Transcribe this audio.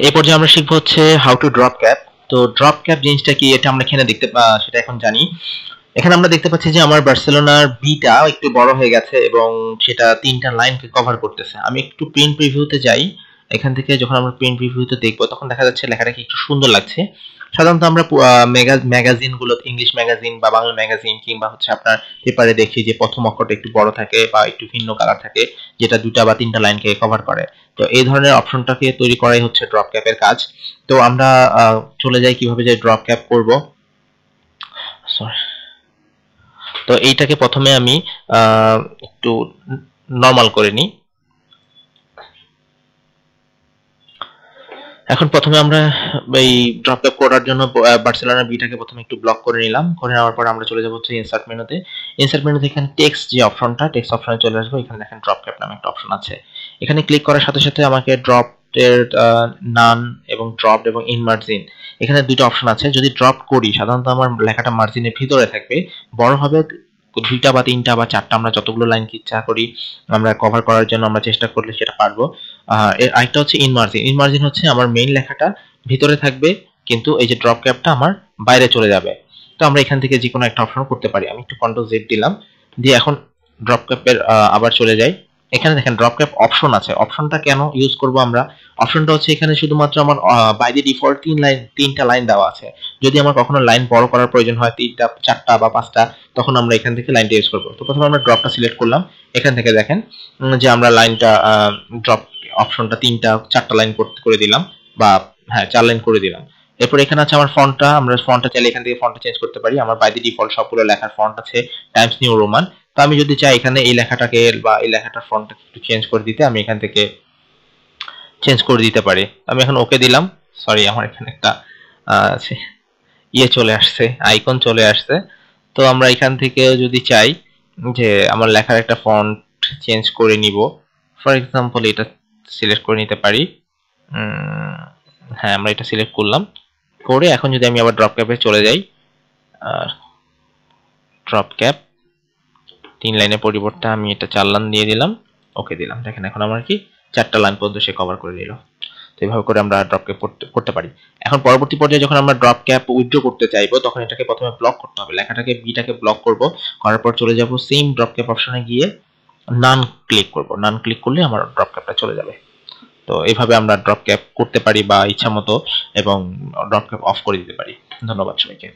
এই পর্যায়ে আমরা শিখবো হচ্ছে হাউ টু ড্রপ ক্যাপ। তো ড্রপ ক্যাপ জিনিসটা কি এটা আমরা এখানে সেটা এখন জানি। এখানে আমরা দেখতে পাচ্ছি যে আমার বার্সেলোনার বিটা একটু বড় হয়ে গেছে এবং সেটা ৩টা লাইনকে কভার করতেছে। আমি একটু প্রিন্ট প্রিভিউতে যাই। এখান থেকে যখন আমরা প্রিন্ট প্রিভিউতে দেখবো তখন দেখা যাচ্ছে লেখাটা কি একটু সুন্দর লাগছে। সাধারণত আমরা ম্যাগাজিন গুলোতে, ইংলিশ ম্যাগাজিন বা বাংলা ম্যাগাজিন কিংবা হচ্ছে আপনার পেপারে দেখি যে প্রথম অক্ষরটা একটু বড় থাকে বা একটু ভিন্ন কালার থাকে, যেটা ২টা বা ৩টা লাইনকে কভার করে। তো এই ধরনের অপশনটাকে তৈরি করাই হচ্ছে ড্রপ ক্যাপের কাজ। তো আমরা চলে যাই কিভাবে যে ড্রপ ক্যাপ করব। সরি। তো এইটাকে প্রথমে আমি একটু নরমাল করে নিই। এখন প্রথমে আমরা এই ড্রপ ক্যাপ করার জন্য বার্সেলোনা বিটাকে প্রথমে একটু ব্লক করে নিলাম। করে নেওয়ার পর আমরা চলে যাব হচ্ছে ইনসার্ট মেনুতে। ইনসার্ট মেনুতে এখানে টেক্সট যে অপশনটা, টেক্সট অপশনে চলে আসবো। এখানে দেখেন ড্রপ ক্যাপ নামে একটা অপশন আছে। এখানে ক্লিক করার সাথে সাথে আমাকে ড্রপ এর নান এবং ড্রপ এবং ইন মার্জিন, এখানে দুইটা অপশন আছে। যদি ড্রপ করি সাধারণত আমার লেখাটা মার্জিনের ভিতরে থাকবে, বড় হবে 2টা বা 3টা বা 4টা, আমরা যতগুলো লাইন ইচ্ছা করি আমরা কভার করার জন্য আমরা চেষ্টা করলে সেটা পারবো। এর আরেকটা হচ্ছে ইন মার্জিন। ইন মার্জিন হচ্ছে আমার মেইন লেখাটা ভিতরে থাকবে কিন্তু এই যে ড্রপ ক্যাপটা আমার বাইরে চলে যাবে। তো আমরা এখান থেকে যে কোনো একটা অপশন করতে পারি। আমি একটু কন্ট্রোল জেড দিলাম, দিয়ে এখন ড্রপ ক্যাপের আবার চলে যাই। এখানে দেখেন ড্রপ ক্যাপ অপশন আছে। অপশনটা কেন ইউজ করব আমরা? অপশনটা হচ্ছে এখানে শুধুমাত্র আমার বাই দি ডিফল্ট 3টা লাইন দেওয়া আছে। যদি আমার কখনো লাইন বড় করার প্রয়োজন হয় 3টা 4টা বা 5টা, তখন আমরা এখান থেকে লাইনটা ইউজ করব। তো প্রথমে আমরা ড্রপটা সিলেক্ট করলাম। এখান থেকে দেখেন যে আমরা লাইনটা ড্রপ অপশনটা 3টা 4টা লাইন করে দিলাম, বা হ্যাঁ 4 লাইন করে দিলাম। এরপর এখানে আছে আমার ফন্টটা। আমরা ফন্টটা চাইলে এখান থেকে ফন্টটা চেঞ্জ করতে পারি। আমার বাই দি ডিফল্ট সবগুলো লেখার ফন্ট আছে টাইমস নিউ রোমান। তো আমি যদি চাই এখানে এই লেখাটাকে বা এই লেখাটার ফন্টটা একটু চেঞ্জ করে দিতে, আমি এখান থেকে চেঞ্জ করে দিতে পারি। আমি এখন ওকে দিলাম। সরি, আমার এখানে একটা চলে আসছে, আইকন চলে আসছে। তো আমরা এখান থেকে যদি চাই যে আমার লেখার একটা ফন্ট চেঞ্জ করে নিব, ফর এক্সাম্পল এটা সিলেক্ট করে নিতে পারি। হ্যাঁ, আমরা এটা সিলেক্ট করলাম। করে এখন যদি আমি আবার ড্রপ ক্যাপে চলে যাই, ড্রপ ক্যাপ 3 লাইনের পরিবর্তে আমি এটা 4 লাইন দিয়ে দিলাম, ওকে দিলাম। দেখেন এখন আমার কি 4টা লাইন পর্যন্ত সে কভার করে নিল। তো এইভাবে করে আমরা ড্রপ ক্যাপ করতে পারি। এখন পরবর্তী পর্যায়ে যখন আমরা ড্রপ ক্যাপ উইথড্র করতে চাইবো তখন এটাকে প্রথমে ব্লক করতে হবে। লেখাটাকে বিটাকে ব্লক করব, করার পর চলে যাব সেম ড্রপ ক্যাপ অপশনে গিয়ে নান ক্লিক করব। নান ক্লিক করলে আমার ড্রপ ক্যাপটা চলে যাবে। তো এইভাবে আমরা ড্রপ ক্যাপ করতে পারি বা ইচ্ছা মতো, এবং ড্রপ ক্যাপ অফ করে দিতে পারি। ধন্যবাদ সবাইকে।